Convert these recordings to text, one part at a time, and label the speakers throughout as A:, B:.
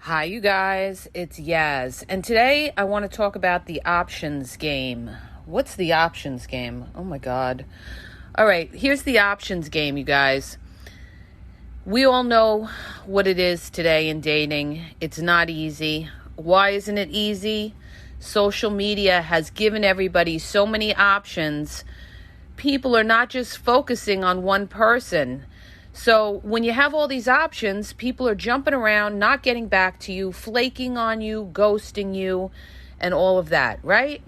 A: Hi, you guys. It's Yaz. And today I want to talk about the options game. What's the options game? Oh my God. All right, here's the options game, you guys. We all know what it is today in dating. It's not easy. Why isn't it easy? Social media has given everybody so many options. People are not just focusing on one person. So when you have all these options, people are jumping around, not getting back to you, flaking on you, ghosting you, and all of that, right?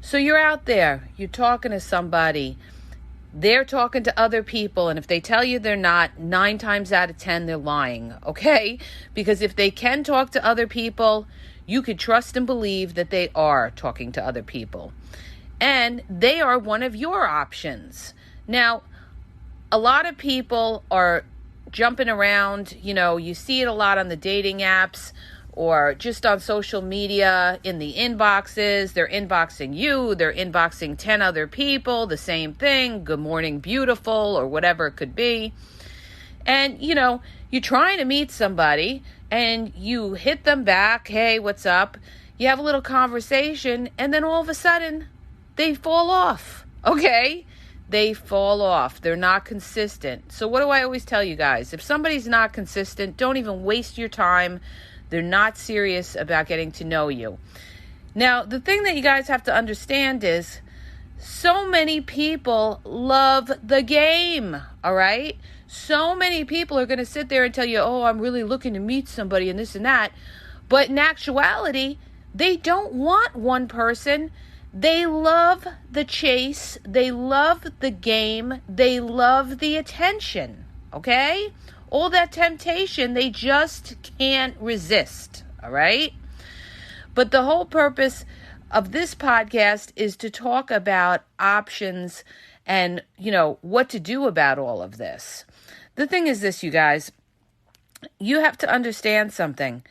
A: So you're out there, you're talking to somebody, they're talking to other people, and if they tell you they're not, 9 times out of 10, they're lying, okay? Because if they can talk to other people, you could trust and believe that they are talking to other people. And they are one of your options. Now, a lot of people are jumping around, you see it a lot on the dating apps or just on social media in the inboxes. They're inboxing you, they're inboxing 10 other people, the same thing, good morning, beautiful, or whatever it could be. And, you're trying to meet somebody and you hit them back, hey, what's up? You have a little conversation and then all of a sudden they fall off, okay? They fall off. They're not consistent. So what do I always tell you guys? If somebody's not consistent, don't even waste your time. They're not serious about getting to know you. Now, the thing that you guys have to understand is so many people love the game, all right? So many people are going to sit there and tell you, oh, I'm really looking to meet somebody and this and that. But in actuality, they don't want one person. They love the chase, they love the game, they love the attention, okay? All that temptation, they just can't resist, all right? But the whole purpose of this podcast is to talk about options and, what to do about all of this. The thing is this, you guys, you have to understand something.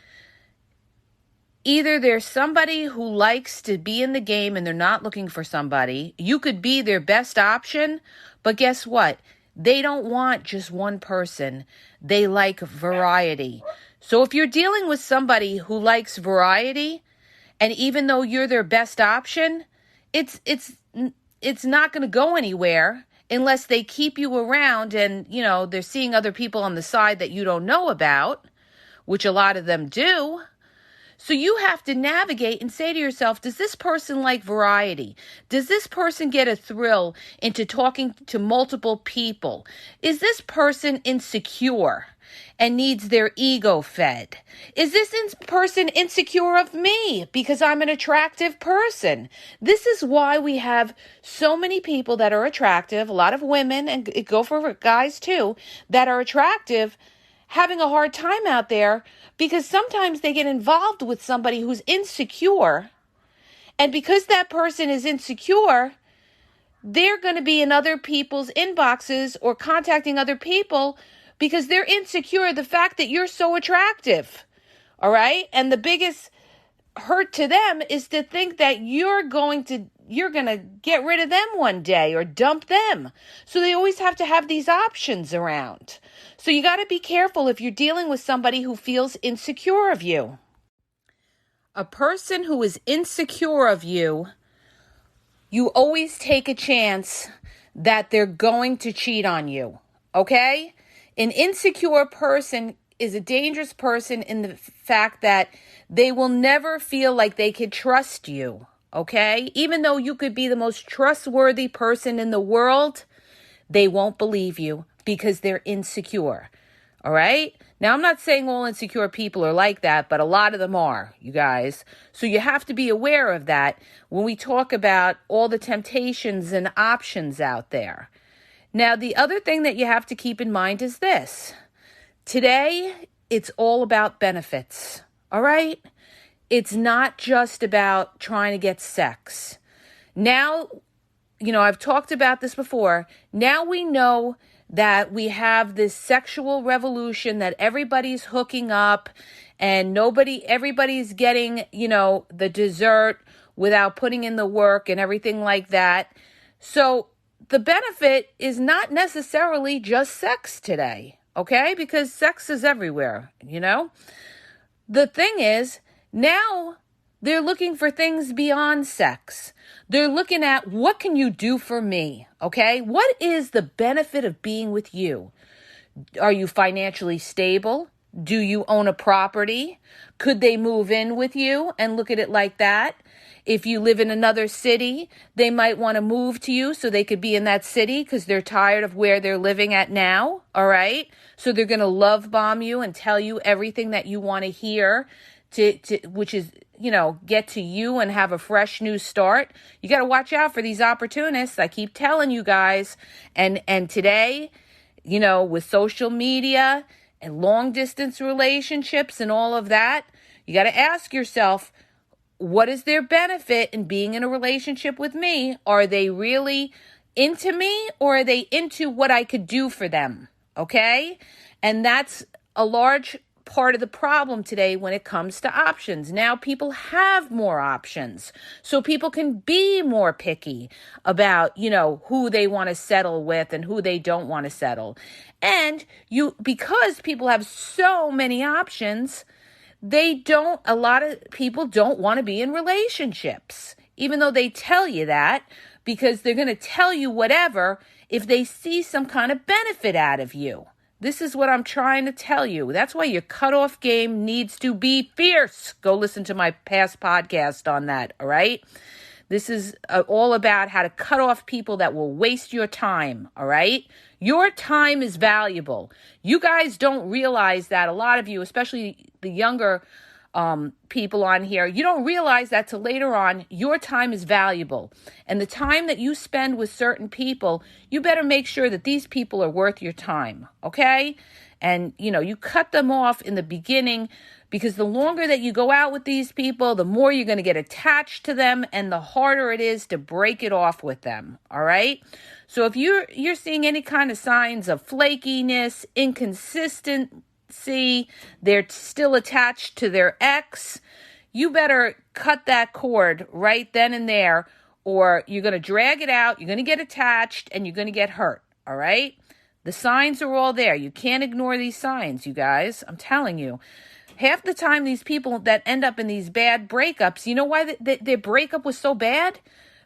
A: Either there's somebody who likes to be in the game and they're not looking for somebody. You could be their best option, but guess what? They don't want just one person. They like variety. So if you're dealing with somebody who likes variety, and even though you're their best option, it's not going to go anywhere unless they keep you around and, they're seeing other people on the side that you don't know about, which a lot of them do. So you have to navigate and say to yourself, does this person like variety? Does this person get a thrill into talking to multiple people? Is this person insecure and needs their ego fed? Is this person insecure of me because I'm an attractive person? This is why we have so many people that are attractive, a lot of women, and it go for guys too, that are attractive, having a hard time out there because sometimes they get involved with somebody who's insecure. And because that person is insecure, they're going to be in other people's inboxes or contacting other people because they're insecure the fact that you're so attractive. All right? And the biggest hurt to them is to think that you're going to get rid of them one day or dump them. So they always have to have these options around. So you got to be careful if you're dealing with somebody who feels insecure of you. A person who is insecure of you, you always take a chance that they're going to cheat on you, okay? An insecure person is a dangerous person in the fact that they will never feel like they can trust you, okay? Even though you could be the most trustworthy person in the world, they won't believe you because they're insecure, all right? Now, I'm not saying all insecure people are like that, but a lot of them are, you guys. So you have to be aware of that when we talk about all the temptations and options out there. Now, the other thing that you have to keep in mind is this. Today, it's all about benefits, all right? It's not just about trying to get sex. Now, I've talked about this before. Now we know that we have this sexual revolution that everybody's hooking up and everybody's getting, the dessert without putting in the work and everything like that. So the benefit is not necessarily just sex today, okay? Because sex is everywhere, The thing is, now they're looking for things beyond sex. They're looking at, what can you do for me? Okay? What is the benefit of being with you? Are you financially stable? Do you own a property? Could they move in with you and look at it like that? If you live in another city, they might want to move to you so they could be in that city because they're tired of where they're living at now. All right. So they're going to love bomb you and tell you everything that you want to hear which is, get to you and have a fresh new start. You got to watch out for these opportunists. I keep telling you guys. And today, with social media and long distance relationships and all of that, you got to ask yourself, what is their benefit in being in a relationship with me? Are they really into me, or are they into what I could do for them? Okay? And that's a large part of the problem today when it comes to options. Now people have more options, so people can be more picky about, who they want to settle with and who they don't want to settle. And because people have so many options, a lot of people don't want to be in relationships, even though they tell you that, because they're going to tell you whatever if they see some kind of benefit out of you. This is what I'm trying to tell you. That's why your cutoff game needs to be fierce. Go listen to my past podcast on that, all right? This is all about how to cut off people that will waste your time, all right? Your time is valuable. You guys don't realize that. A lot of you, especially the younger people on here, you don't realize that till later on. Your time is valuable. And the time that you spend with certain people, you better make sure that these people are worth your time, okay? And, you cut them off in the beginning, because the longer that you go out with these people, the more you're going to get attached to them, and the harder it is to break it off with them, all right? So if you're seeing any kind of signs of flakiness, inconsistency, they're still attached to their ex, you better cut that cord right then and there, or you're going to drag it out, you're going to get attached, and you're going to get hurt, all right? The signs are all there. You can't ignore these signs, you guys. I'm telling you. Half the time, these people that end up in these bad breakups, you know why their breakup was so bad?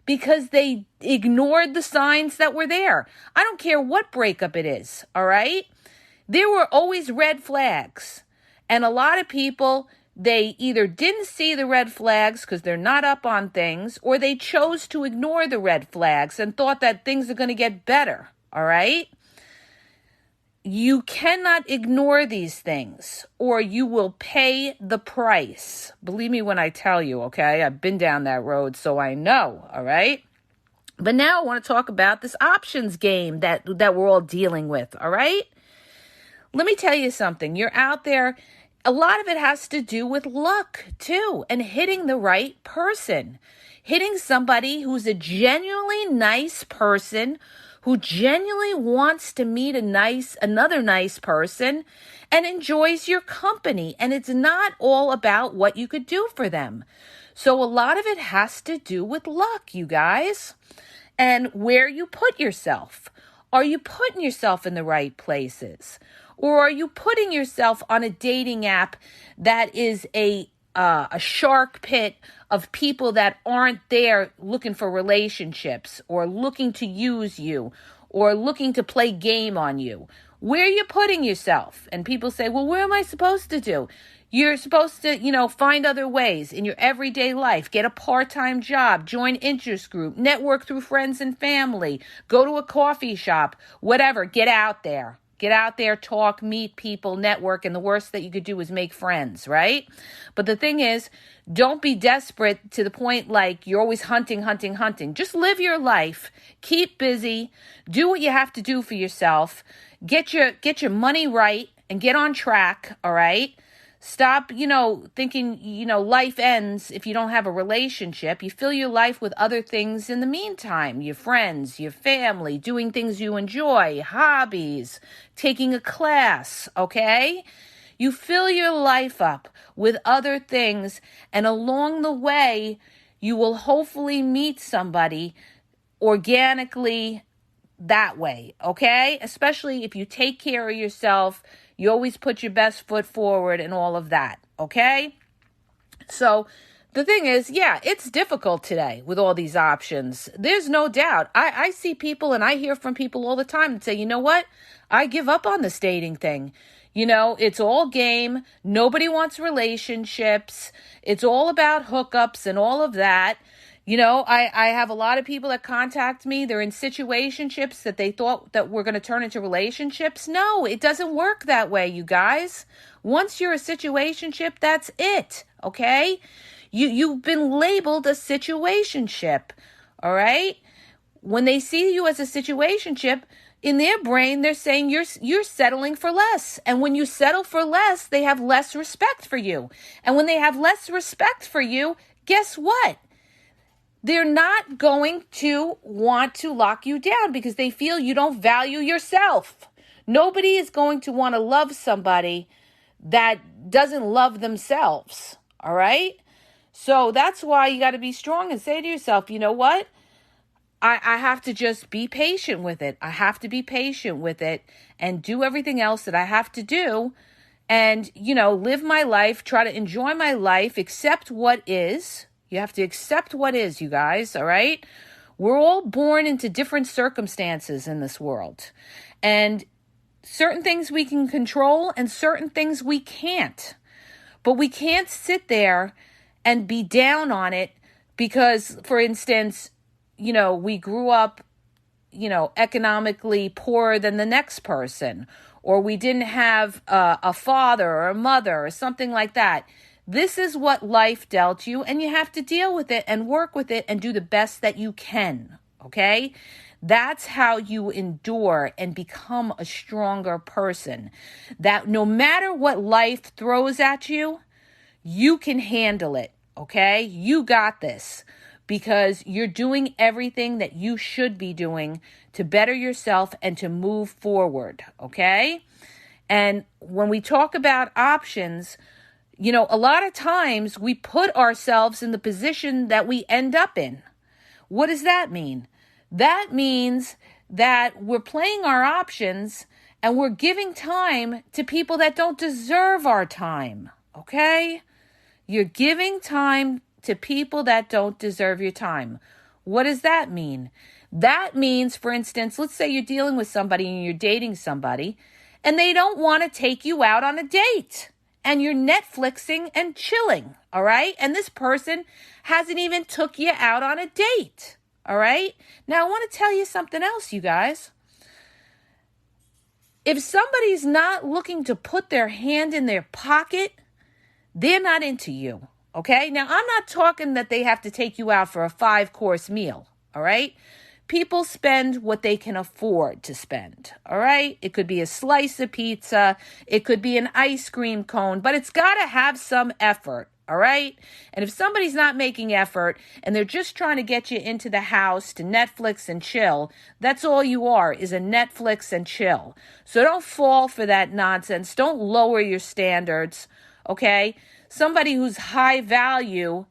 A: Because they ignored the signs that were there. I don't care what breakup it is, all right? There were always red flags. And a lot of people, they either didn't see the red flags because they're not up on things, or they chose to ignore the red flags and thought that things are going to get better, all right? You cannot ignore these things, or you will pay the price. Believe me when I tell you, okay? I've been down that road, so I know, all right? But now I want to talk about this options game that we're all dealing with, all right? Let me tell you something. You're out there. A lot of it has to do with luck, too, and hitting the right person. Hitting somebody who's a genuinely nice person, who genuinely wants to meet another nice person and enjoys your company. And it's not all about what you could do for them. So a lot of it has to do with luck, you guys, and where you put yourself. Are you putting yourself in the right places? Or are you putting yourself on a dating app that is a shark pit of people that aren't there looking for relationships, or looking to use you, or looking to play game on you? Where are you putting yourself? And people say, well, where am I supposed to do? You're supposed to, find other ways in your everyday life. Get a part-time job, join interest group, network through friends and family, go to a coffee shop, whatever. Get out there. Get out there, talk, meet people, network, and the worst that you could do is make friends, right? But the thing is, don't be desperate to the point like you're always hunting. Just live your life. Keep busy. Do what you have to do for yourself. Get your money right and get on track, all right? Stop, thinking, life ends if you don't have a relationship. You fill your life with other things in the meantime. Your friends, your family, doing things you enjoy, hobbies, taking a class, okay? You fill your life up with other things, and along the way, you will hopefully meet somebody organically that way, okay? Especially if you take care of yourself, You always put your best foot forward and all of that, okay? So the thing is, yeah, it's difficult today with all these options. There's no doubt. I see people and I hear from people all the time that say, you know what? I give up on this dating thing. It's all game. Nobody wants relationships. It's all about hookups and all of that. I have a lot of people that contact me. They're in situationships that they thought that were going to turn into relationships. No, it doesn't work that way, you guys. Once you're a situationship, that's it, okay? You've been labeled a situationship, all right? When they see you as a situationship, in their brain, they're saying you're settling for less. And when you settle for less, they have less respect for you. And when they have less respect for you, guess what? They're not going to want to lock you down because they feel you don't value yourself. Nobody is going to want to love somebody that doesn't love themselves, all right? So that's why you got to be strong and say to yourself, you know what? I have to just be patient with it. I have to be patient with it and do everything else that I have to do and, live my life, try to enjoy my life, accept what is. You have to accept what is, you guys, all right? We're all born into different circumstances in this world. And certain things we can control and certain things we can't. But we can't sit there and be down on it because, for instance, we grew up, economically poorer than the next person, or we didn't have a father or a mother or something like that. This is what life dealt you, and you have to deal with it and work with it and do the best that you can, okay? That's how you endure and become a stronger person. That no matter what life throws at you, you can handle it, okay? You got this because you're doing everything that you should be doing to better yourself and to move forward, okay? And when we talk about options, a lot of times we put ourselves in the position that we end up in. What does that mean? That means that we're playing our options and we're giving time to people that don't deserve our time, okay? You're giving time to people that don't deserve your time. What does that mean? That means, for instance, let's say you're dealing with somebody and you're dating somebody and they don't want to take you out on a date and you're Netflixing and chilling, all right? And this person hasn't even took you out on a date, all right? Now, I want to tell you something else, you guys. If somebody's not looking to put their hand in their pocket, they're not into you, okay? Now, I'm not talking that they have to take you out for a 5-course meal, all right? People spend what they can afford to spend, all right? It could be a slice of pizza. It could be an ice cream cone, but it's got to have some effort, all right? And if somebody's not making effort and they're just trying to get you into the house to Netflix and chill, that's all you are, is a Netflix and chill. So don't fall for that nonsense. Don't lower your standards, okay? Somebody who's high value,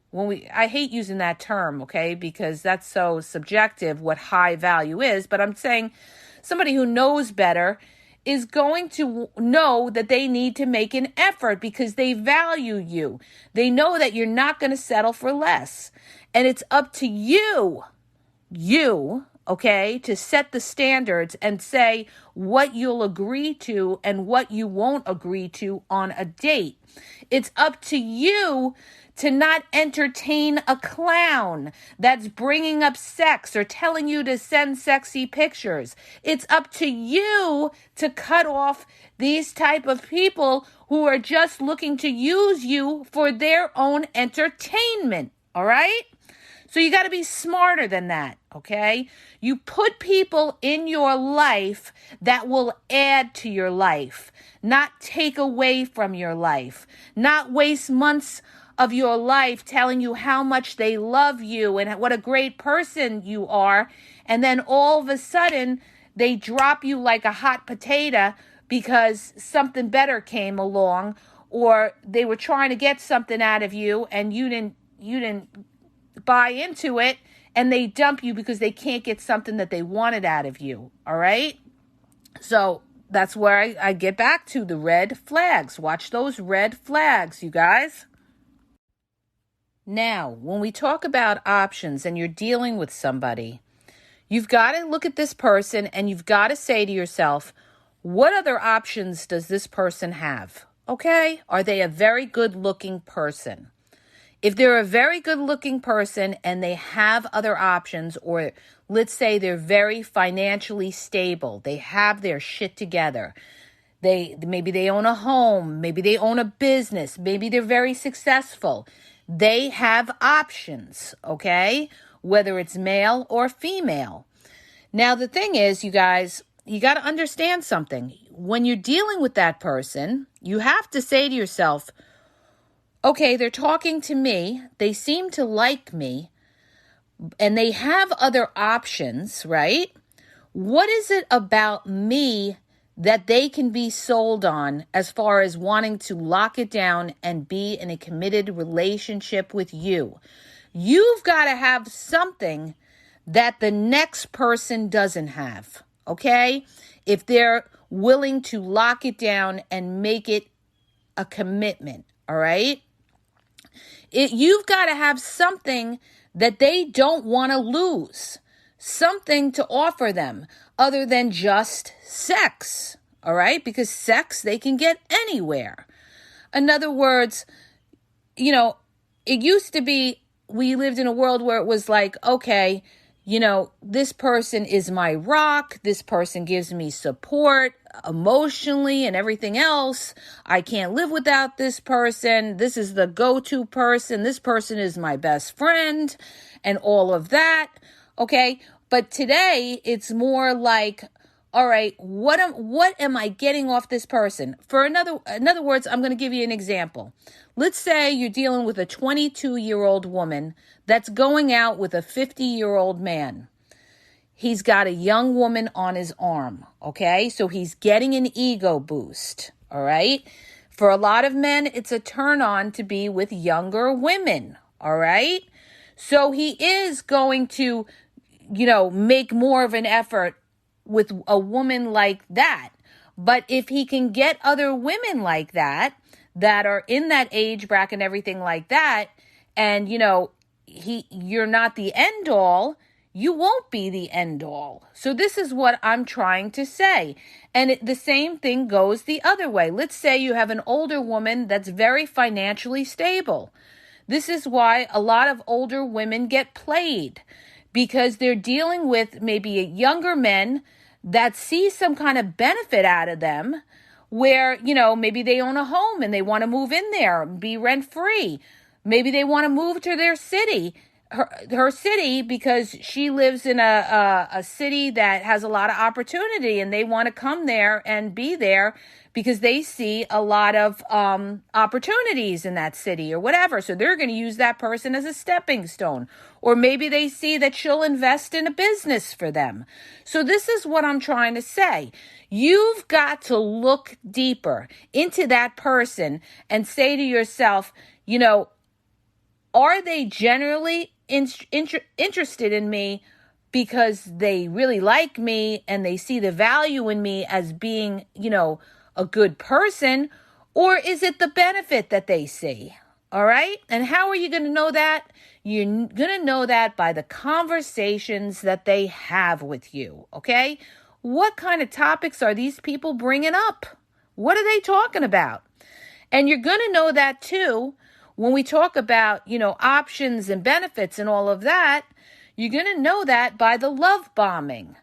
A: I hate using that term, okay, because that's so subjective what high value is, but I'm saying somebody who knows better is going to know that they need to make an effort because they value you. They know that you're not going to settle for less. And it's up to you, okay, to set the standards and say what you'll agree to and what you won't agree to on a date. It's up to you to not entertain a clown that's bringing up sex or telling you to send sexy pictures. It's up to you to cut off these type of people who are just looking to use you for their own entertainment, all right? So you got to be smarter than that, okay? You put people in your life that will add to your life, not take away from your life, not waste months of your life telling you how much they love you and what a great person you are, and then all of a sudden they drop you like a hot potato because something better came along, or they were trying to get something out of you and you didn't buy into it, and they dump you because they can't get something that they wanted out of you, all right? So that's where I get back to the red flags. Watch those red flags, you guys. Now, when we talk about options and you're dealing with somebody, you've got to look at this person and you've got to say to yourself, what other options does this person have? Okay? Are they a very good-looking person? If they're a very good-looking person and they have other options, or let's say they're very financially stable, they have their shit together, maybe they own a home, maybe they own a business, maybe they're very successful, they have options, okay? Whether it's male or female. Now, the thing is, you guys, you got to understand something. When you're dealing with that person, you have to say to yourself, okay, they're talking to me, they seem to like me, and they have other options, right? What is it about me that they can be sold on as far as wanting to lock it down and be in a committed relationship with you? You've got to have something that the next person doesn't have, okay? If they're willing to lock it down and make it a commitment, all right? You've got to have something that they don't want to lose, something to offer them other than just sex, all right? Because sex they can get anywhere. In other words, it used to be we lived in a world where it was like, okay, this person is my rock. This person gives me support emotionally and everything else. I can't live without this person. This is the go-to person. This person is my best friend and all of that. Okay. But today it's more like, all right, what am I getting off this person? In other words, I'm going to give you an example. Let's say you're dealing with a 22-year-old woman that's going out with a 50-year-old man. He's got a young woman on his arm, okay? So he's getting an ego boost, all right? For a lot of men, it's a turn on to be with younger women, all right? So he is going to, make more of an effort with a woman like that. But if he can get other women like that are in that age bracket and everything like that, and you're not the end all, you won't be the end all. So this is what I'm trying to say. And the same thing goes the other way. Let's say you have an older woman that's very financially stable. This is why a lot of older women get played, because they're dealing with maybe younger men that see some kind of benefit out of them, where, maybe they own a home and they want to move in there and be rent-free. Maybe they want to move to their city, her city, because she lives in a city that has a lot of opportunity, and they want to come there and be there because they see a lot of opportunities in that city or whatever. So they're going to use that person as a stepping stone. Or maybe they see that she'll invest in a business for them. So this is what I'm trying to say. You've got to look deeper into that person and say to yourself, are they generally interested in me because they really like me and they see the value in me as being, a good person? Or is it the benefit that they see? All right? And how are you going to know that? You're going to know that by the conversations that they have with you. Okay? What kind of topics are these people bringing up? What are they talking about? And you're going to know that too when we talk about, options and benefits and all of that. You're going to know that by the love bombing.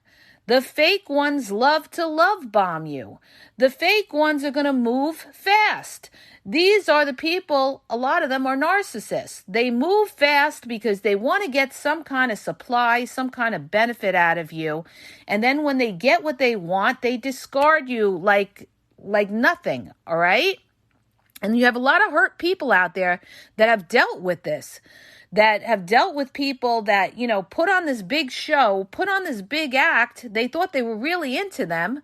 A: The fake ones love to love bomb you. The fake ones are going to move fast. These are the people, a lot of them are narcissists. They move fast because they want to get some kind of supply, some kind of benefit out of you. And then when they get what they want, they discard you like nothing, all right? And you have a lot of hurt people out there that have dealt with this, that have dealt with people that, put on this big show, put on this big act. They thought they were really into them,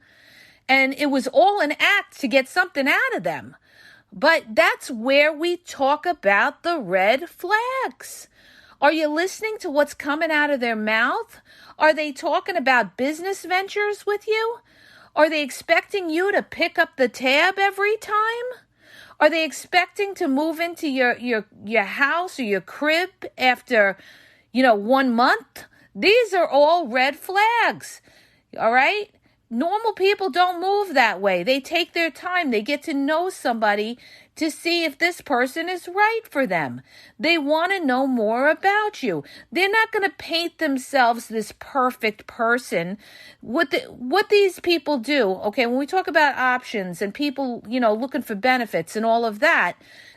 A: and it was all an act to get something out of them. But that's where we talk about the red flags. Are you listening to what's coming out of their mouth? Are they talking about business ventures with you? Are they expecting you to pick up the tab every time? Are they expecting to move into your house or your crib after, 1 month? These are all red flags. All right? Normal people don't move that way. They take their time. They get to know somebody to see if this person is right for them. They want to know more about you. They're not going to paint themselves this perfect person. What these people do, okay, when we talk about options and people, looking for benefits and all of that,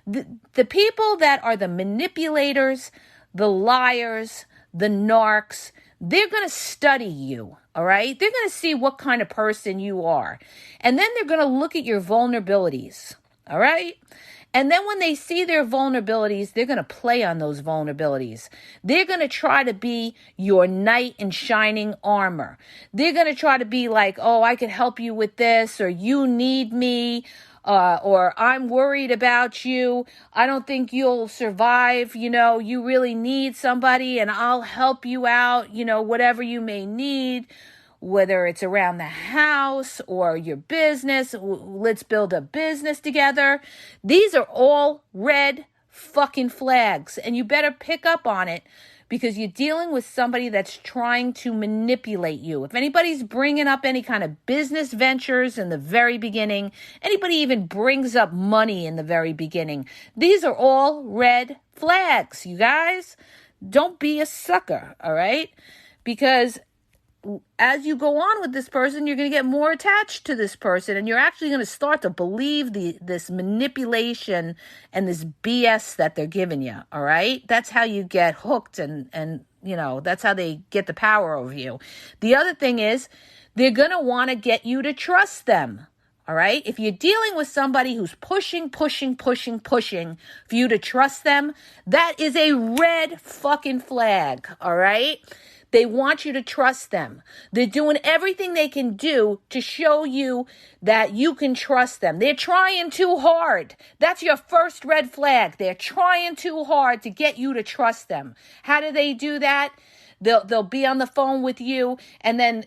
A: the people that are the manipulators, the liars, the narcs, they're going to study you, all right? They're going to see what kind of person you are. And then they're going to look at your vulnerabilities, all right? And then when they see their vulnerabilities, they're going to play on those vulnerabilities. They're going to try to be your knight in shining armor. They're going to try to be like, oh, I can help you with this, or you need me, or I'm worried about you. I don't think you'll survive. You really need somebody and I'll help you out, whatever you may need, whether it's around the house or your business. Let's build a business together. These are all red fucking flags, and you better pick up on it, because you're dealing with somebody that's trying to manipulate you. If anybody's bringing up any kind of business ventures in the very beginning, anybody even brings up money in the very beginning, these are all red flags, you guys. Don't be a sucker, all right? Because as you go on with this person, you're going to get more attached to this person, and you're actually going to start to believe this manipulation and this BS that they're giving you, all right? That's how you get hooked, and that's how they get the power over you. The other thing is, they're going to want to get you to trust them, all right? If you're dealing with somebody who's pushing for you to trust them, that is a red fucking flag, all right? They want you to trust them. They're doing everything they can do to show you that you can trust them. They're trying too hard. That's your first red flag. They're trying too hard to get you to trust them. How do they do that? They'll be on the phone with you, and then,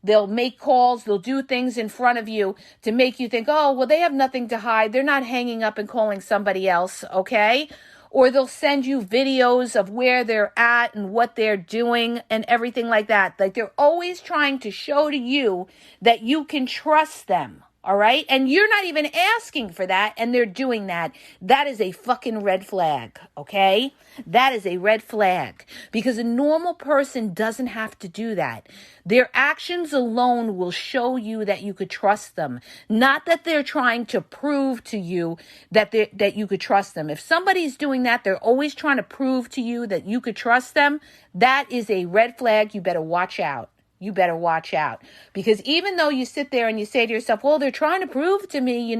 A: they'll make calls, they'll do things in front of you to make you think, oh, well, they have nothing to hide. They're not hanging up and calling somebody else, okay? Or they'll send you videos of where they're at and what they're doing and everything like that. Like, they're always trying to show to you that you can trust them, all right? And you're not even asking for that, and they're doing that. That is a fucking red flag, okay? That is a red flag, because a normal person doesn't have to do that. Their actions alone will show you that you could trust them, not that they're trying to prove to you that you could trust them. If somebody's doing that, they're always trying to prove to you that you could trust them. That is a red flag. You better watch out. You better watch out, because even though you sit there and you say to yourself, well, they're trying to prove to me,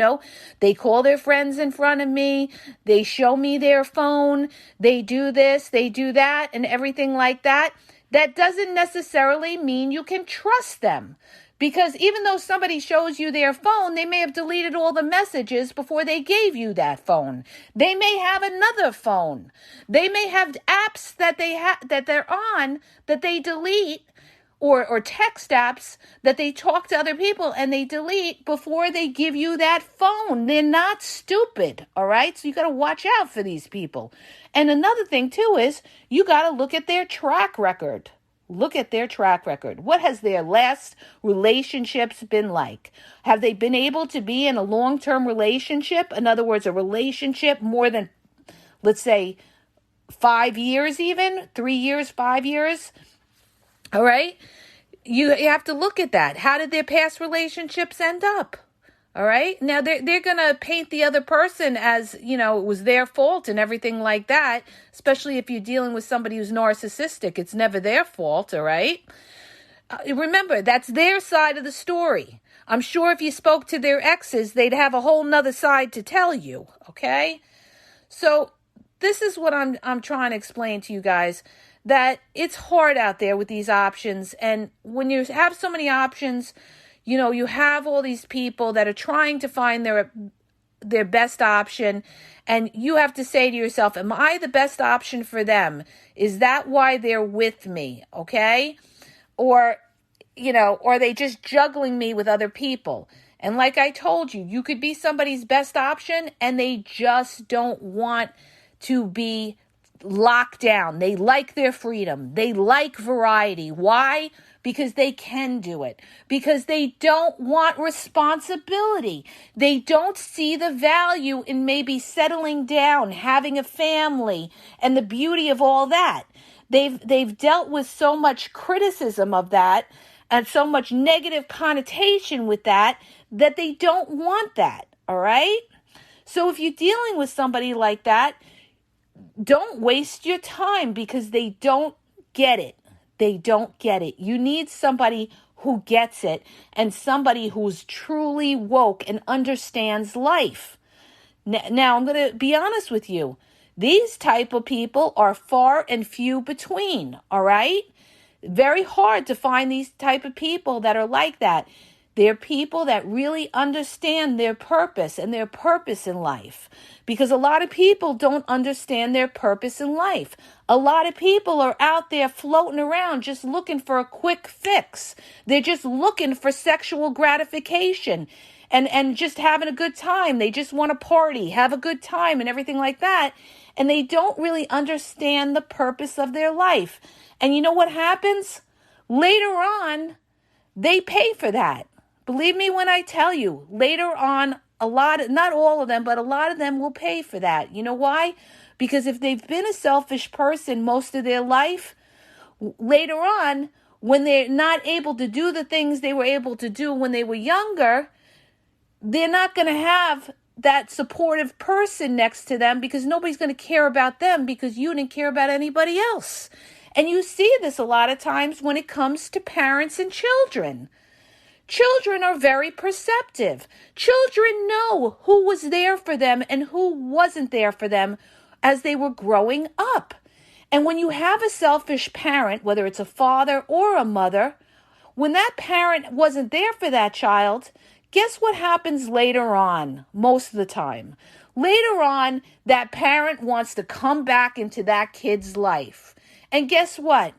A: they call their friends in front of me, they show me their phone, they do this, they do that, and everything like that, that doesn't necessarily mean you can trust them. Because even though somebody shows you their phone, they may have deleted all the messages before they gave you that phone. They may have another phone. They may have apps that they're on that they delete, or text apps that they talk to other people and they delete before they give you that phone. They're not stupid, all right? So you got to watch out for these people. And another thing, too, is you got to look at their track record. Look at their track record. What has their last relationships been like? Have they been able to be in a long-term relationship? In other words, a relationship more than, let's say, 5 years even, 3 years, 5 years? All right? You have to look at that. How did their past relationships end up? All right? Now, they're going to paint the other person as, it was their fault and everything like that, especially if you're dealing with somebody who's narcissistic. It's never their fault, all right? Remember, that's their side of the story. I'm sure if you spoke to their exes, they'd have a whole nother side to tell you, okay? So this is what I'm trying to explain to you guys, that it's hard out there with these options. And when you have so many options, you have all these people that are trying to find their best option. And you have to say to yourself, am I the best option for them? Is that why they're with me? Okay? Or or are they just juggling me with other people? And like I told you, you could be somebody's best option and they just don't want to be locked down. They like their freedom. They like variety. Why? Because they can do it. Because they don't want responsibility. They don't see the value in maybe settling down, having a family, and the beauty of all that. They've dealt with so much criticism of that and so much negative connotation with that they don't want that, all right? So if you're dealing with somebody like that, don't waste your time because they don't get it. They don't get it. You need somebody who gets it and somebody who's truly woke and understands life. Now, I'm going to be honest with you. These type of people are far and few between, all right? Very hard to find these type of people that are like that. They're people that really understand their purpose and their purpose in life. Because a lot of people don't understand their purpose in life. A lot of people are out there floating around just looking for a quick fix. They're just looking for sexual gratification and just having a good time. They just want to party, have a good time and everything like that. And they don't really understand the purpose of their life. And you know what happens? Later on, they pay for that. Believe me when I tell you, later on, not all of them, but a lot of them will pay for that. You know why? Because if they've been a selfish person most of their life, later on, when they're not able to do the things they were able to do when they were younger, they're not going to have that supportive person next to them because nobody's going to care about them because you didn't care about anybody else. And you see this a lot of times when it comes to parents and children. Children are very perceptive. Children know who was there for them and who wasn't there for them as they were growing up. And when you have a selfish parent, whether it's a father or a mother, when that parent wasn't there for that child, guess what happens later on most of the time? Later on, that parent wants to come back into that kid's life. And guess what?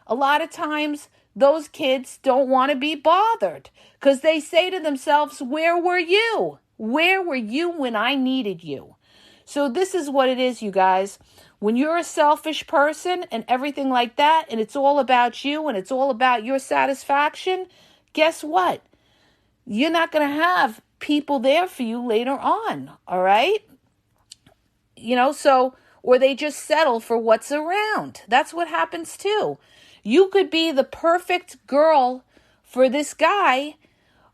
A: A lot of times, those kids don't want to be bothered because they say to themselves, where were you? Where were you when I needed you? So this is what it is, you guys. When you're a selfish person and everything like that, and it's all about you and it's all about your satisfaction, guess what? You're not going to have people there for you later on, all right? Or they just settle for what's around. That's what happens too. You could be the perfect girl for this guy,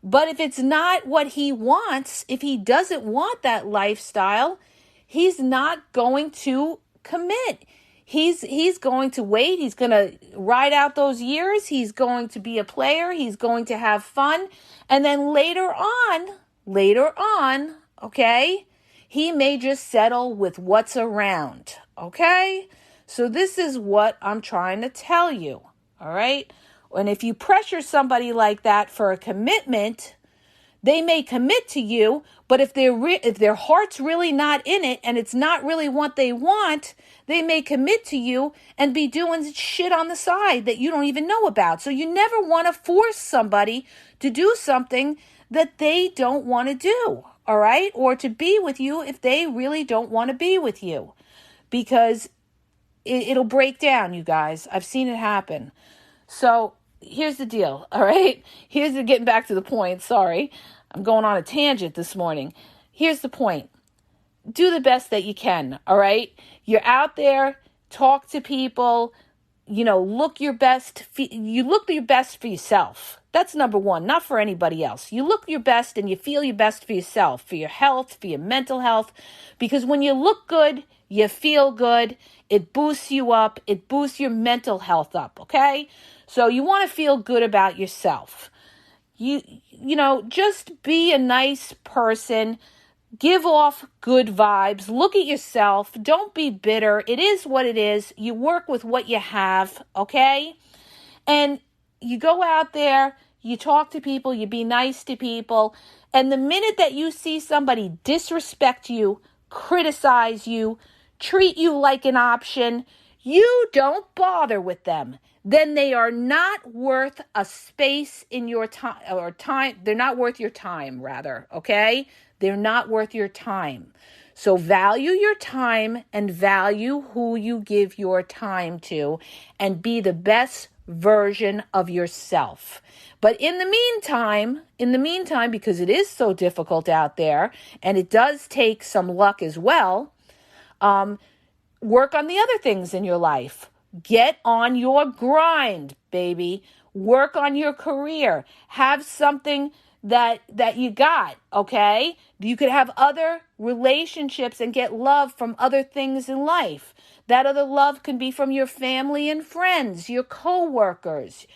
A: but if it's not what he wants, if he doesn't want that lifestyle, he's not going to commit. He's going to wait. He's going to ride out those years. He's going to be a player. He's going to have fun. And then later on, okay, he may just settle with what's around, okay? So this is what I'm trying to tell you, all right? And if you pressure somebody like that for a commitment, they may commit to you, but if their heart's really not in it and it's not really what they want, they may commit to you and be doing shit on the side that you don't even know about. So you never want to force somebody to do something that they don't want to do, all right? Or to be with you if they really don't want to be with you, because it'll break down, you guys. I've seen it happen. So here's the deal, all right? Getting back to the point. Sorry, I'm going on a tangent this morning. Here's the point. Do the best that you can, all right? You're out there, talk to people, look your best. You look your best for yourself. That's number one, not for anybody else. You look your best and you feel your best for yourself, for your health, for your mental health, because when you look good, you feel good, it boosts you up, it boosts your mental health up, okay? So you want to feel good about yourself. Just be a nice person. Give off good vibes. Look at yourself. Don't be bitter. It is what it is. You work with what you have, okay? And you go out there, you talk to people, you be nice to people. And the minute that you see somebody disrespect you, criticize you, treat you like an option, you don't bother with them, then they are not worth a space in your time, or time. They're not worth your time, rather. Okay? They're not worth your time. So value your time and value who you give your time to, and be the best version of yourself. But in the meantime, because it is so difficult out there and it does take some luck as well, work on the other things in your life. Get on your grind, baby. Work on your career. Have something that you got, okay? You could have other relationships and get love from other things in life. That other love can be from your family and friends, your coworkers.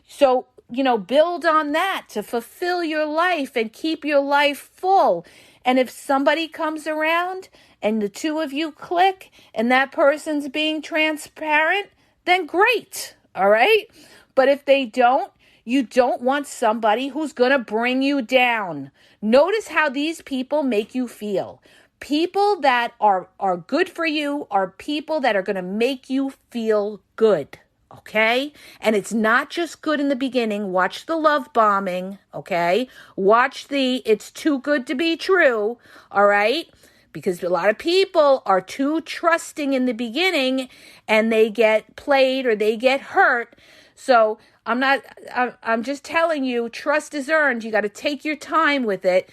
A: So, build on that to fulfill your life and keep your life full. And if somebody comes around and the two of you click and that person's being transparent, then great, all right? But if they don't, you don't want somebody who's going to bring you down. Notice how these people make you feel. People that are good for you are people that are going to make you feel good, okay? And it's not just good in the beginning. Watch the love bombing, okay? Watch the it's too good to be true, all right? Because a lot of people are too trusting in the beginning and they get played or they get hurt. So I'm just telling you, trust is earned. You got to take your time with it,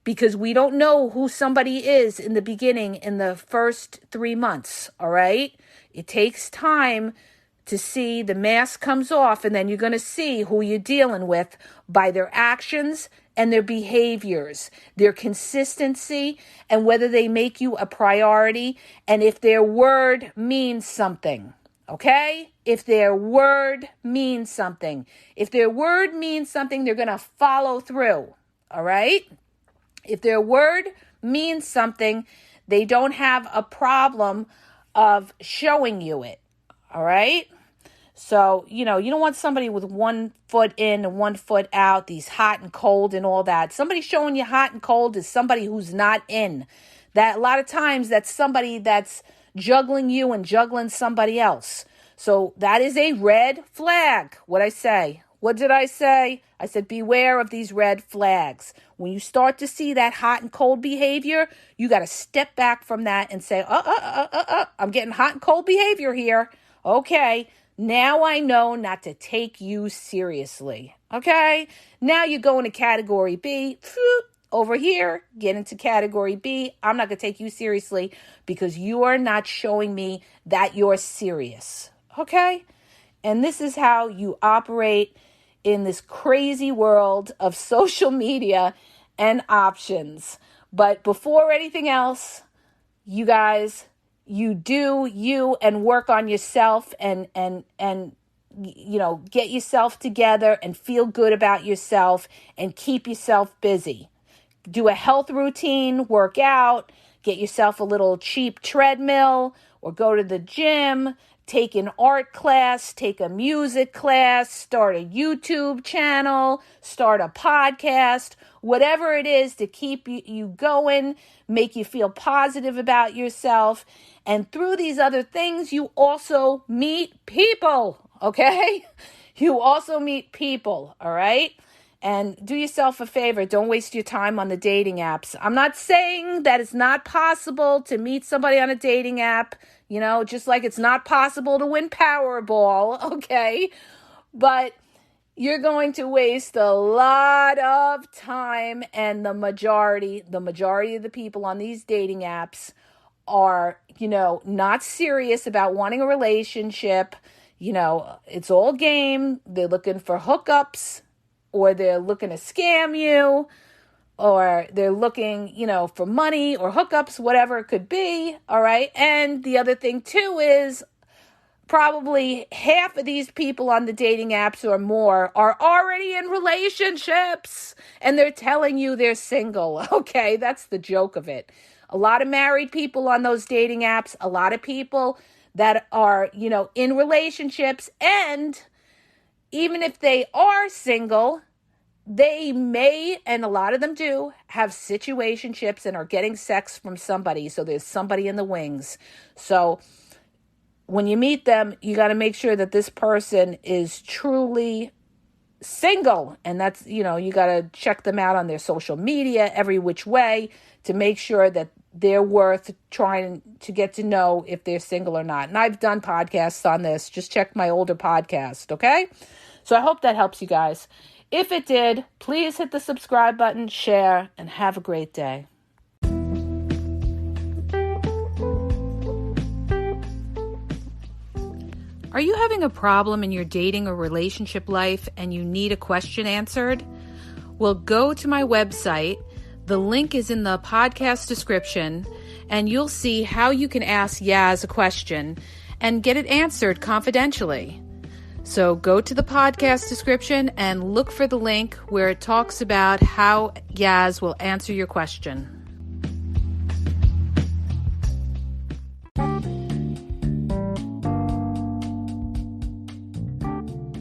A: because we don't know who somebody is in the beginning, in the first 3 months, all right? It takes time to see the mask comes off, and then you're going to see who you're dealing with by their actions and their behaviors, their consistency, and whether they make you a priority, and if their word means something. Okay? If their word means something. If their word means something, they're going to follow through. All right? If their word means something, they don't have a problem of showing you it. All right? So, you don't want somebody with 1 foot in and 1 foot out, these hot and cold and all that. Somebody showing you hot and cold is somebody who's not in. That a lot of times that's somebody that's juggling you and juggling somebody else. So that is a red flag. What did I say? I said, beware of these red flags. When you start to see that hot and cold behavior, you got to step back from that and say, I'm getting hot and cold behavior here. Okay, now I know not to take you seriously. Okay, now you go into category B. Over here, get into category B. I'm not going to take you seriously because you are not showing me that you're serious. Okay? And this is how you operate in this crazy world of social media and options. But before anything else, you guys, you do you and work on yourself and get yourself together and feel good about yourself and keep yourself busy. Do a health routine, work out, get yourself a little cheap treadmill, or go to the gym, take an art class, take a music class, start a YouTube channel, start a podcast, whatever it is to keep you going, make you feel positive about yourself. And through these other things, you also meet people, okay? You also meet people, all right? And do yourself a favor. Don't waste your time on the dating apps. I'm not saying that it's not possible to meet somebody on a dating app, just like it's not possible to win Powerball, okay? But you're going to waste a lot of time, and the majority of the people on these dating apps are, not serious about wanting a relationship. It's all game. They're looking for hookups, or they're looking to scam you, or they're looking, for money or hookups, whatever it could be, all right? And the other thing, too, is probably half of these people on the dating apps or more are already in relationships, and they're telling you they're single, okay? That's the joke of it. A lot of married people on those dating apps, a lot of people that are, in relationships, and even if they are single, they may, and a lot of them do, have situationships and are getting sex from somebody. So there's somebody in the wings. So when you meet them, you got to make sure that this person is truly single. And that's, you got to check them out on their social media every which way to make sure that they're worth trying to get to know if they're single or not. And I've done podcasts on this. Just check my older podcast, okay? So I hope that helps you guys. If it did, please hit the subscribe button, share, and have a great day. Are you having a problem in your dating or relationship life and you need a question answered? Well, go to my website. The link is in the podcast description, and you'll see how you can ask Yaz a question and get it answered confidentially. So go to the podcast description and look for the link where it talks about how Yaz will answer your question.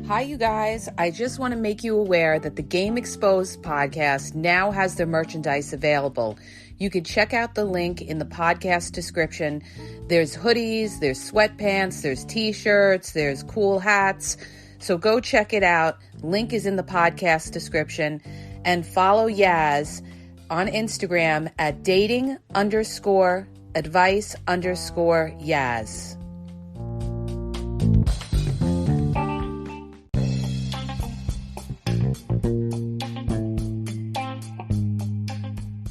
A: Hi, you guys. I just want to make you aware that the Game Exposed podcast now has their merchandise available. You can check out the link in the podcast description. There's hoodies, there's sweatpants, there's t-shirts, there's cool hats. So go check it out. Link is in the podcast description. And follow Yaz on Instagram at dating_advice_Yaz.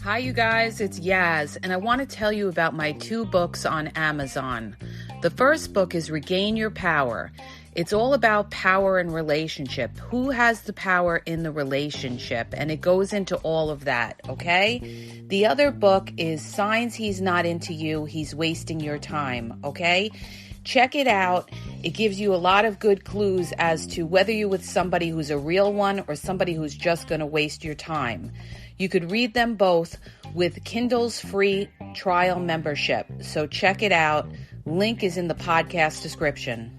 A: Hi, you guys, it's Yaz, and I want to tell you about my 2 books on Amazon. The first book is Regain Your Power. It's all about power and relationship. Who has the power in the relationship? And it goes into all of that, okay? The other book is Signs He's Not Into You, He's Wasting Your Time, okay? Check it out. It gives you a lot of good clues as to whether you're with somebody who's a real one or somebody who's just going to waste your time. You could read them both with Kindle's free trial membership. So check it out. Link is in the podcast description.